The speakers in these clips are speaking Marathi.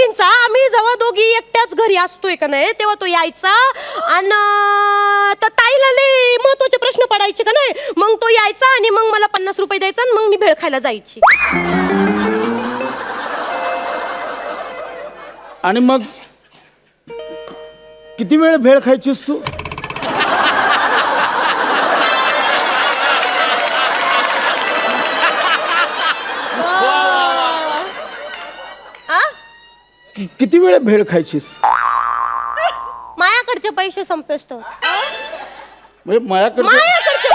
दोघींचा. आम्ही जेव्हा दोघी एकट्याच घरी असतोय का नाही तेव्हा तो यायचा आणि ताईला लय महत्वाचे प्रश्न पडायचे का नाही, मग तो यायचा आणि मग मला 50 रुपये द्यायचा आणि मग मी भेळ खायला जायची. आणि मग किती वेळ भेळ खायचीस तू? किती वेळ भेळ खायचीस? मायाकडचे पैसे संपेस्तो. म्हणजे माझ्याकडे मायाकडचे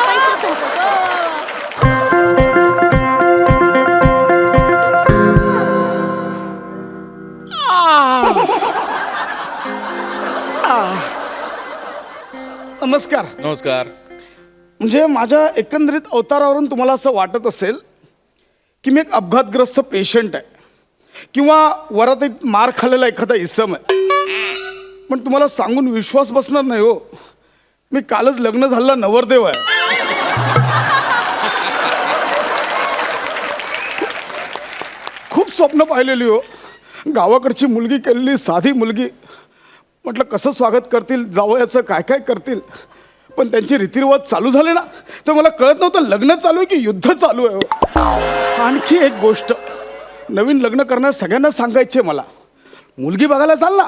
पैसे संपेस्तो. नमस्कार. नमस्कार. म्हणजे माझ्या एकंदरीत अवतारावरून तुम्हाला असं वाटत असेल की मी एक अपघातग्रस्त पेशंट आहे किंवा वरात एक मार खाल्लेला एखादा इसम आहे. पण तुम्हाला सांगून विश्वास बसणार नाही हो, मी कालच लग्न झालेला नवरदेव आहे. खूप स्वप्न पाहिलेली हो. गावाकडची मुलगी केलेली साधी मुलगी. म्हटलं कसं स्वागत करतील, जावयाचं काय काय करतील. पण त्यांचे रीतिरिवाज चालू झाले ना तर मला कळत नव्हतं लग्न चालू आहे की युद्ध चालू आहे. आणखी एक गोष्ट, नवीन लग्न करणाऱ्या सगळ्यांना सांगायचे मला, मुलगी बघायला चाल ना,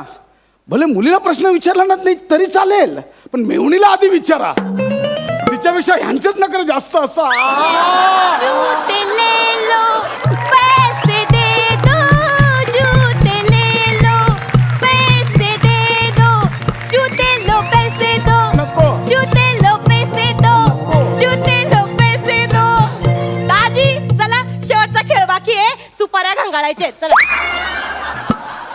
भले मुलीला प्रश्न विचारला ना नाही तरी चालेल, पण मेहुणीला आधी विचारा. तिच्यापेक्षा ह्यांचेच नकर जास्त असा. सुपाऱ्या घंगाळायचे. चला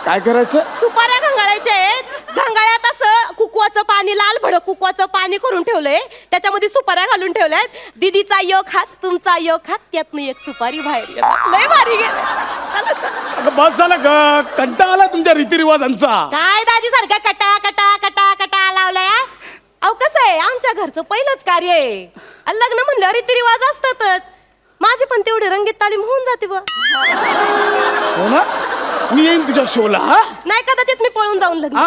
काय करायचं? सुपाऱ्या घंगाळायच्या आहेत. घंगाळ्यात असं कुकवाचं पाणी, लाल भडक कुकवाचं पाणी करून ठेवलंय, त्याच्यामध्ये सुपाऱ्या घालून ठेवल्यात. दीदीचा एक हात, तुमचा एक हात, त्यातनं एक सुपारी बाहेर गेली. लय भारी गेलं. बस झालं ग, कंटाळा आला तुमच्या रीतिरिवाजांचा. काय दाजी सारखा कटा कटा कटा कटा लावलाय. अहो कसं आहे, आमच्या घरचं पहिलंच कार्य आहे. लग्न म्हणल्यावर रीतिरिवाज असतातच. माझी पण तेवढी रंगीत तालीम होऊन जाते बा. हो ना, मी येईन तुझ्या शोला. हा नाही, कदाचित मी पळून जाऊन लग्न.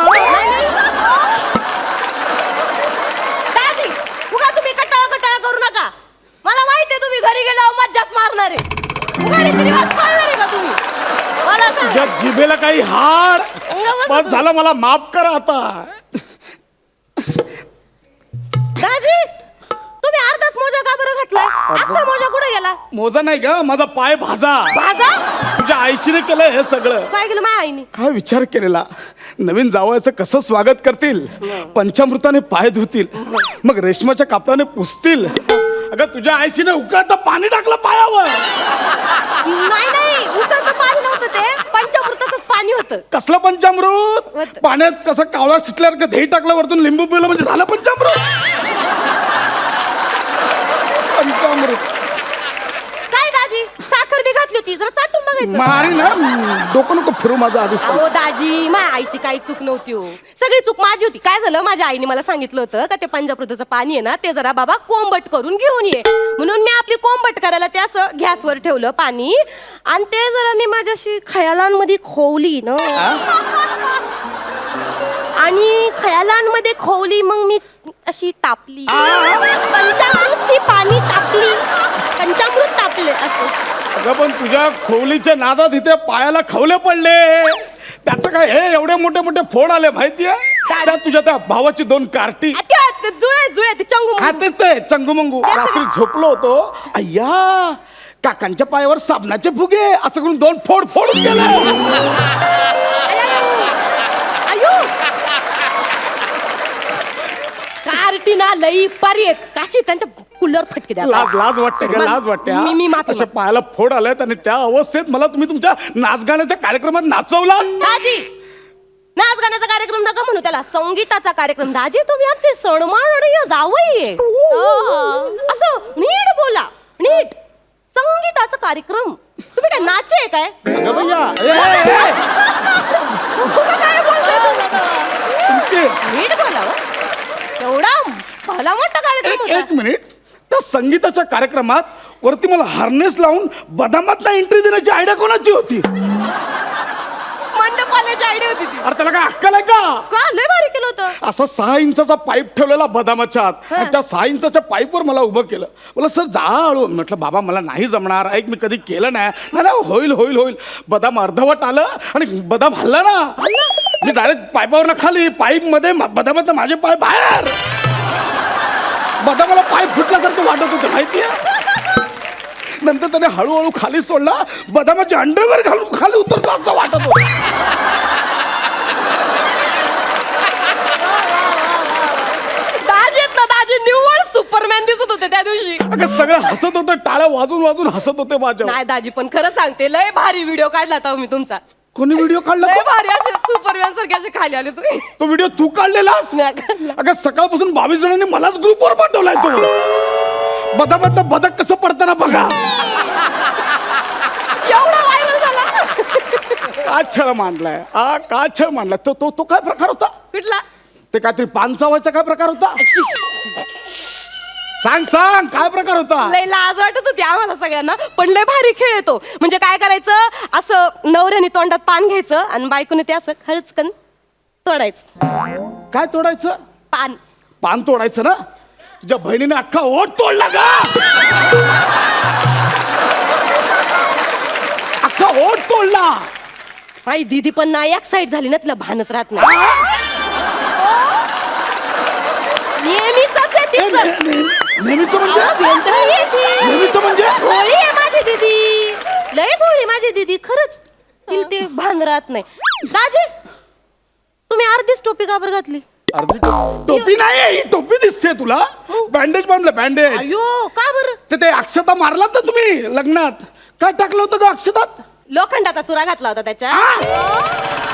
दादी उगा तुम्ही कटाळा कटाळा करू नका. मला माहिती आहे तुम्ही घरी गेल्यावर मज्जाच मारणार आहे. उगा रीतिरिवाज पाळणार आहे का तुम्ही? मला तुझ्या जिभेला काही हाड. बस झालं, मला माफ करा आता. दादी तुम्ही अर्धाच मोजा का बरं घातलाय? अख्खा मोजा कुठे गेला? मोजा नाही ग, माझा पाय भाजा. भाजा? तुझ्या आईशीने केलं हे सगळं. काय केलं माझ्या आईने? काय विचार केलेला, नवीन जावयाचं कसं स्वागत करतील, पंचामृताने पाय धुतील, मग रेशमाच्या कापडाने पुसतील. अगं तुझ्या आईशीने उकळतं पाणी टाकलं पायावर. नाही नाही, उकळतं पाणी नव्हतं, ते पंचामृताचंच पाणी होतं. कसलं पंचामृत? पाण्यात कसं कावळा शिटल्यावर दही टाकलं वरतून लिंबू पिलं म्हणजे झालं पंचामृत. पंचामृत काय दाजी, साखर बी घातली होती, जरा चाटून बघायचं. मारी ना, डोकं नको फिरू माझं आधीच. हो दाजी, माझ्या आईची काही चूक नव्हती हो, सगळी चूक माझी होती. काय झालं, माझ्या आईने मला सांगितलं होतं का ते पंचामृताचं पाणी आहे ना ते जरा बाबा कोंबट करून घेऊन ये, म्हणून मी आपली कोंबट करायला ते असं गॅसवर ठेवलं पाणी, आणि ते जरा मी माझ्याशी खयालांमध्ये खोवली ना, आणि खयालांमध्ये खोवली, मग मी अशी तापली. पंचामृतची पाणी तापली, पंचामृत तापले असं. अगं पण तुझ्या खोवलीच्या नादात इथे पायाला खवले पडले, त्याचं काय हे एवढे मोठे मोठे फोड आले माहितीये? त्यात तुझ्या त्या भावाची 2 कार्टी. जुळे जुळे ते चंगू. हा तेच ते चंगूमंगू. रात्री झोपलो होतो, अय्या काकांच्या पायावर साबणाचे फुगे असं करून 2 फोड फोडून गेले. कार्टीना लई पारी काशी त्यांच्या कुल्लर फटके द्या. लाज वाटते का? लाज वाटते? मी माफी अशा पायाला फोड आलेत आणि त्या अवस्थेत मला तुम्ही तुमच्या नाचगाण्याच्या कार्यक्रमात नाचवला. दाजी नाच गाण्याचा कार्यक्रम नका म्हणू त्याला, संगीताचा कार्यक्रम. दाजी तुम्ही आमचे सणमाण जावई असं नीट बोला, नीट. संगीताचा कार्यक्रम, तुम्ही काय नाचे आहे काय? अगं भैया, काय बोलतोय? नीट बोला. एवढा भला मोठा कार्यक्रम होता. एक मिनिट, त्या संगीताच्या कार्यक्रमात वरती मला हार्नेस लावून बदामात एंट्री देण्याची आयडिया कोणाची होती? मंडपाल्याची आयडिया होती ती. अरे त्याला काय अक्कल आहे का? का लय भारी केलं होतं. असा 6 इंचाचा पाईप ठेवलेला बदामाच्या आत आणि त्या 6 इंचाच्या पाईपवर मला उभं केलं. मला सर जा हळू. म्हटलं बाबा मला नाही जमणार, ऐक मी कधी केलं नाही. नाही होईल होईल होईल. बदाम अर्धवट आलं आणि बदाम हल्ला ना, मी डायरेक्ट पाईपावर खाली, पाईप मध्ये बदामात माझे पाय बाहेर. बदामाला पाय फुटल्यासारखं वाटत होतं माहितीये. नंतर त्याने हळूहळू खाली सोडला, बदामाचे अंडरवेअर घालून खाली उतरतो असं वाटत होतं. दाजी निव्वळ सुपरमॅन दिसत होते त्या दिवशी. अगं सगळं हसत होतं, टाळ्या वाजून वाजून हसत होते माझ्या. नाही दाजी पण खरं सांगते लय भारी व्हिडिओ काढला होता मी तुमचा. कोणी व्हिडिओ काढला? लय भारी असे सुपरमॅन सारखे असे खाली आले तुम्ही. तो व्हिडिओ तू काढलेलास? नाही काढला. अगं सकाळपासून 22 जणांनी मलाच ग्रुपवर पाठवलाय तो. बदामात बदक कसं पडताना बघा. एवढा व्हायरल झाला. काय छळ मांडलाय, काय छळ मांडलाय. तो तो तो काय प्रकार होता? कुठला? ते काहीतरी पान चावायचा काय प्रकार होता? सांग सांग काय प्रकार होता? लय लाज वाटत होती आम्हाला सगळ्यांना, पण लय भारी खेळ येतो. म्हणजे काय करायचं, असं नवऱ्याने तोंडात पान घ्यायचं आणि बायकोने ते असं खरचकन तोडायचं. काय तोडायचं? पान. पान तोडायचं ना? तुझ्या बहिणीने अख्खा ओठ तोडला का? अख्खा ओठ तोडला. आई दीदी पण ना एक साईड झाली ना, तिला भानच राहत नाही. नेहमीच आहे तिचं. नेहमीच म्हणजे? नेहमीच म्हणजे? भोळी आहे माझी दीदी, लय भोळी माझी दीदी. खरंच तिला ते भान राहत नाही. दाजी तुम्ही अर्धीच टोपी का बरं घातली? अर्धी टोपी नाही, ही टोपी दिसते तुला. बँडेज बांधलं, बँडेज. अयो का बरं? ते अक्षता मारलात ना तुम्ही लग्नात. काय टाकलं होतं का अक्षतात? लोखंडाचा चुरा घातला होता त्याच्या.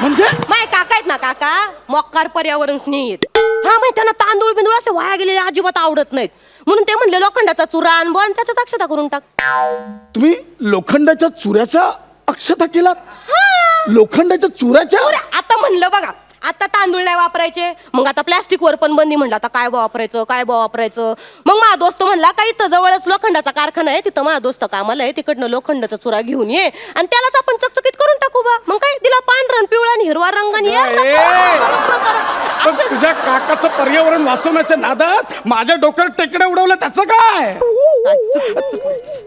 म्हणजे माय काका आहेत ना, काका मोक्कार पर्यावरण स्नेही आहेत. हा माहिती त्यांना तांदूळ बिंदूळ असे वाया गेलेले अजिबात आवडत नाहीत, म्हणून ते म्हणले लोखंडाचा चुरा आण बन त्याच्यात अक्षता करून टाक. तुम्ही लोखंडाच्या चुऱ्याच्या अक्षता केलात? लोखंडाच्या चुऱ्याच्या? आता म्हणलं बघा, आता तांदूळ नाही वापरायचे, मग आता प्लॅस्टिक वर पण बंदी. म्हणलं आता काय वापरायचं, काय वापरायचं. मग माझा दोस्त म्हणला काही इथं जवळच लोखंडाचा कारखाना आहे, तिथं माझा दोस्त कामाला आहे, तिकडनं लोखंडाचा चुरा घेऊन ये आणि त्यालाच आपण चकचकीत करून टाकू बा. मग काय दिला पांढरा पिवळा आणि हिरवा रंग. तुझ्या काकाचं पर्यावरण वाचवण्याच्या नादात माझ्या डोक्यावर टेकड्या उडवल्या, त्याचं काय?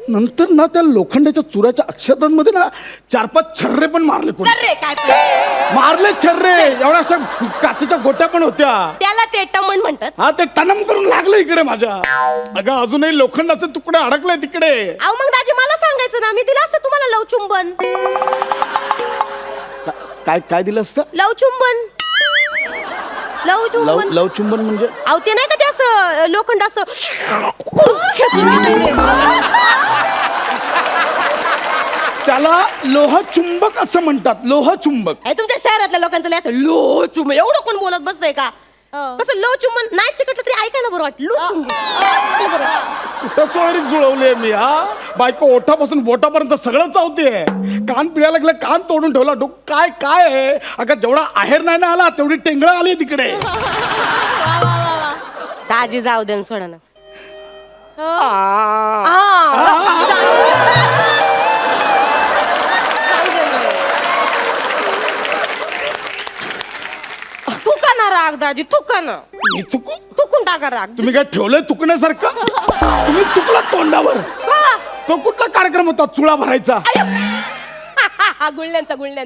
नंतर ना त्या लोखंडाच्या चुऱ्याच्या अक्षतांमध्ये ना 4-5 छर्रे पण मारले. कोणी मारले छर्रे? एवढ्या अशा काचेच्या गोट्या पण होत्या. त्याला ते टमण म्हणतात. हा ते टनम करून लागलं इकडे माझ्या. अगं अजूनही लोखंडाचे तुकडे अडकले तिकडे. अहो मग दाजी मला सांगायचं ना, मी दिलं असतं तुम्हाला लवचुंबन. काय काय दिलं असतं? लवचुंबन. लवचुंबन. लवचुंबन म्हणजे? अहो ते नाही का ते असं लोखंड असं खेचून घेतंय ते. त्याला लोहचुंबक असं म्हणतात. लोहचुंबक. हे तुमच्या शहरातल्या लोकांचं लय असं लोचुंबन एवढं कोण बोलत बसतंय का? कसं लोचुंबन नाही चिकटलं तरी ऐकायला बरं वाटतं. लोचुंबन कुठं सोयरी जुळवली मी. बायको ओठापासून बोटापर्यंत सगळं चावते. कान पिळायला लागले, कान तोडून ठेवला. काय काय आहे? अगं जेवढा आहेर नाही ना आला तेवढी टेंगळं आली तिकडे. दाजी जाऊ दे सोडा ना. थुका ना राग दाजी, थुका ना. मी तुकू? थुकून टाका राग. तुम्ही काय ठेवलंय तुकण्यासारखं? तुम्ही तुकला तोंडावर. का? तो कुठला कार्यक्रम होता चुळा भरायचा? गुळण्यांचा लय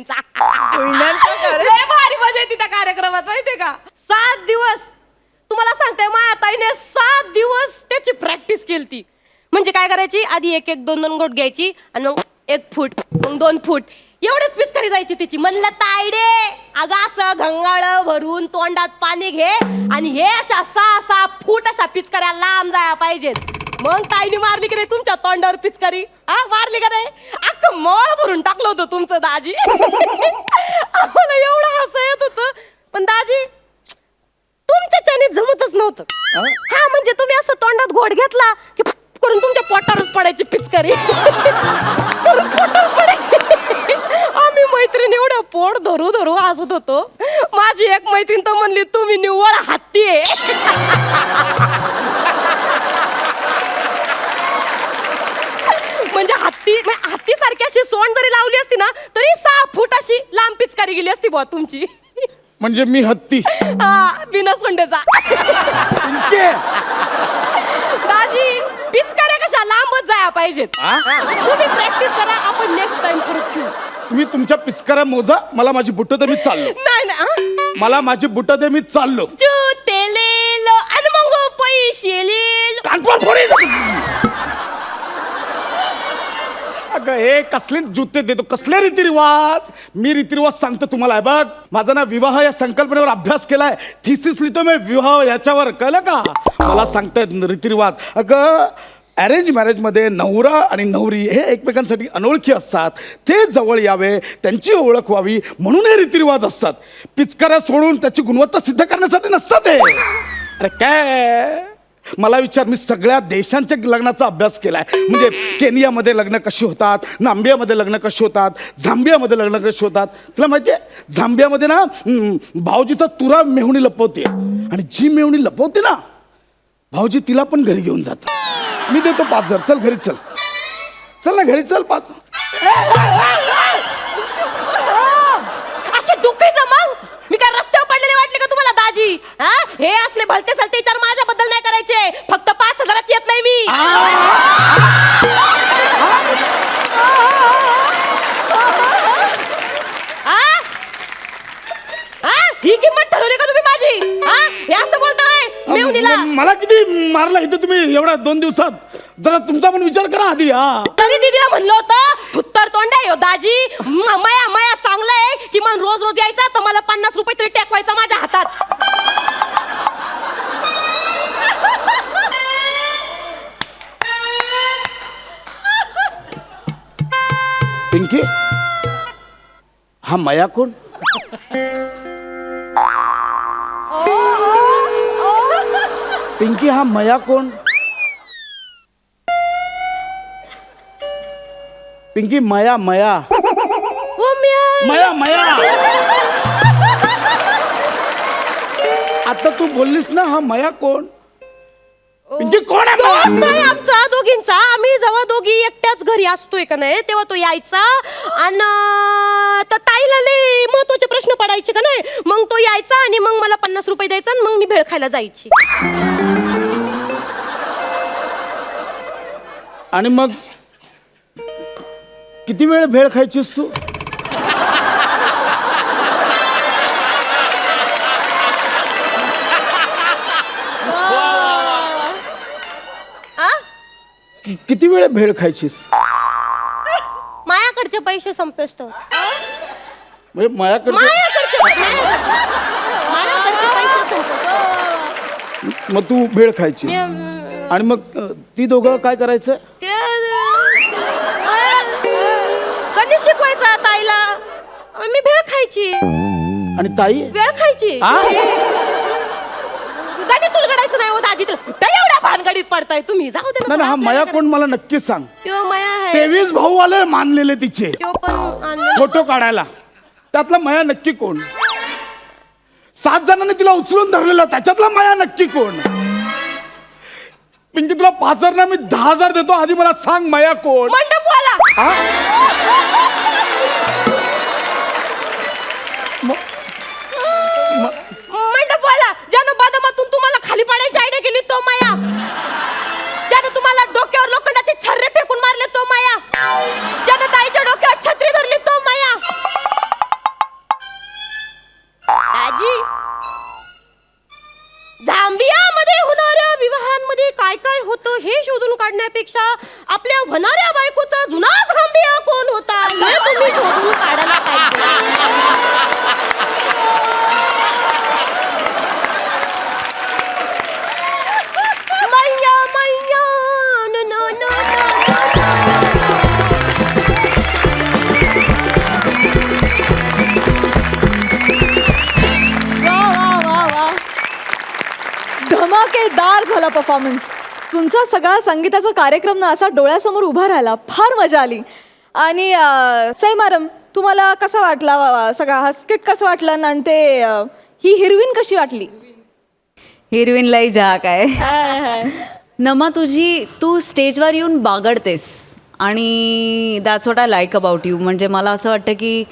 भारी मजा येते त्या कार्यक्रमात माहितीये का. 7 दिवस तुम्हाला सांगते माझ्या ताईने 7 दिवस त्याची प्रॅक्टिस केली. म्हणजे काय करायची, आधी 1-1, 2-2 गोट घ्यायची आणि मग 1 फूट, मग 2 फूट एवढेच पिचकारी जायची तिची. म्हणलं तायडे अगं असं घंगाळ भरून तोंडात पाणी घे आणि हे अशा 6-6 फूट अशा पिचकाऱ्या लांब जाया पाहिजेत. मग ताईने मारली की नाही तुमच्या तोंडावर पिचकारी? मारली का नाही? अख्खं मळ भरून टाकलं होतं तुमचं दाजी. आम्हाला एवढं हसं येत होतं, पण दाजी तुमच्याच्याने जमतच नव्हतं. हा म्हणजे तुम्ही असं तोंडात घोट घेतला की करून तुमच्या पोटावरच पडायची पिचकारी. पोटावरच पडायची. आम्ही मैत्रिणी एवढ्या पोट धरू धरू हसत होतो. माझी एक मैत्रीण तर म्हणली तुम्ही निव्वळ हत्ती आहे. म्हणजे हत्ती सारखी अशी सोंड जरी लावली असती ना तरी 6 फूट अशी लांब पिचकारी गेली असती बुवा तुमची. म्हणजे मी हत्ती. बिना सोंडेचा. पिंके, दाजी पिचकाऱ्या कशा लांबच जाया पाहिजेत. तुम्ही प्रॅक्टिस करा, आपण नेक्स्ट टाइम परत घेऊ. तुम्ही तुमच्या पिचकाऱ्या मोजा, मला माझी बुट्ट दे, मी चाललो. नाही. मला माझी बुट्ट दे, मी चाललो. जुते लेलो आणि मग पैसे लेलो. कानपूर फोडी. अगं हे कसले जुते देतो, कसले रीतिरिवाज. मी रीतिरिवाज सांगतो तुम्हाला. आहे बघ, माझा ना विवाह या संकल्पनेवर अभ्यास केलाय, थिसिस लिहितो मी विवाह याच्यावर, कळलं का. मला सांगतायत रीतिरिवाज. अगं अरेंज मॅरेजमध्ये नवरा आणि नवरी हे एकमेकांसाठी अनोळखी असतात, ते जवळ यावे, त्यांची ओळख व्हावी म्हणून हे रीतिरिवाज असतात. पिचकाऱ्या सोडून त्याची गुणवत्ता सिद्ध करण्यासाठी नसतात हे. अरे काय, मला विचार, मी सगळ्या देशांच्या लग्नाचा अभ्यास केलाय. म्हणजे केनियामध्ये लग्न कशी होतात, नांबियामध्ये लग्न कशी होतात, झांबियामध्ये लग्न कशी होतात. तुला माहिती आहे, झांबियामध्ये ना भाऊजीचा तुरा मेहुणी लपवते, आणि जी मेहुणी लपवते ना भाऊजी तिला पण घरी घेऊन जात. मी देतो 5,000. चल घरी, चल चल ना घरी, चल 5. असे दुःखीत मग मी काय रस्त्यावर पडलेले वाटले का तुम्हाला दाजी? हे असले भलते सलते विचार माझ्याबद्दल नाही करायचे. फक्त 5,000 येत नाही मी. ही किंमत ठरवली का तुम्ही माझी? हे असं बोलताय मेहुणीला? मला किती मारला इथे तुम्ही एवढ्या 2 दिवसात. जरा तुमचा पण विचार करा आधी. तरी दीदीला म्हणलं होतं थुत्तर तोंड आहे दाजी, मया मया चांगलं आहे की मन रोज रोज यायचा तर मला 50 रुपये तरी टेकवायचा माझ्या हातात. पिंकी, हा मया कोण? पिंकी, हा मया कोण? पिंकी, मया मया मया मया. आता तू बोललीस ना, हा मया कोण? पिंकी कोण आहे? दोस्त आहे आमचा दोघींचा. आम्ही जेव्हा दोघी एकट्याच घरी असतोय का नाही तेव्हा तो यायचा, आणि तर ताईला लय महत्वाचे प्रश्न पडायचे का नाही, मग तो यायचा आणि मग मला 50 रुपये द्यायचा आणि मग मी भेळ खायला जायची. आणि मग किती वेळ भेळ खायचीस तू? किती वेळ भेळ खायचीस? मायाकडचे पैसे संपेस तो. म्हणजे मायाकडे मायाकडचे पैसे संपेस. मग तू भेळ खायची आणि मग ती दोघं काय करायचं? ते गणित शिकवायचा ताईला, मी भेळ खायची. आणि ताई वेळ खायची. गणित तुलगडायचं नाही हो दाजी, कुठं एवढ्या भानगडीत पडताय तुम्ही? जाऊ दे ना. हा माया कोण मला नक्की सांग. त्यो माया आहे. 23 भाऊ आले मानलेले तिचे त्यो पण आणलं. फोटो काढायला. त्यातला माया नक्की कोण? 7 जणांनी तिला उचलून धरलेला, त्याच्यातला माया नक्की कोण? पिंकी, तुला 5,000 ना मी 10,000 देतो, आधी मला सांग माया कोण? मंडपवाला. मंडपवाला ज्यानं बदामातून तुम्हाला खाली पाडायची आयडिया केली तो माया. ज्यानं तुम्हाला डोक्यावर लोखंडाचे छर्रे फेकून मारले तो माया. ज्यानं ताईच्या डोक्यावर छत्री धरली तो माया. आजी, झांबियामध्ये होणाऱ्या विवाहांमध्ये काय काय होतं हे शोधून काढण्यापेक्षा आपल्या होणाऱ्या बायकोचा जुना झांबिया कोण होता हे तुम्ही शोधून काढायला पाहिजे. मैया मैया नो नो नो धमाकेदार झाला परफॉर्मन्स तुमचा. सगळा संगीताचा कार्यक्रम ना असा डोळ्यासमोर उभा राहिला. फार मजा आली. आणि सई मॅडम, तुम्हाला कसा वाटला सगळा हा स्किट? कसं वाटलं? आणि ते ही हिरवीन कशी वाटली? हिरवीन लई जा काय नमा, तू स्टेजवर येऊन बागडतेस आणि that's what I like about you. म्हणजे मला असं वाटतं की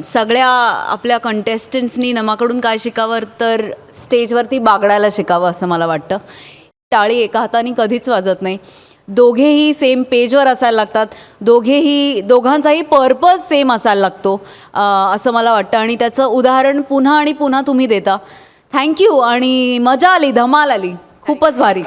सगळ्या आपल्या कंटेस्टंट्सनी नमाकडून काय शिकावं तर स्टेजवरती बागडायला शिकावं असं मला वाटतं. टाळी एका हाताने कधीच वाजत नाही. दोघेही सेम पेजवर असायला लागतात. दोघांचाही पर्पज सेम असायला लागतो असं मला वाटतं आणि त्याचं उदाहरण पुन्हा आणि पुन्हा तुम्ही देता. थँक्यू आणि मजा आली, धमाल आली, खूपच भारी.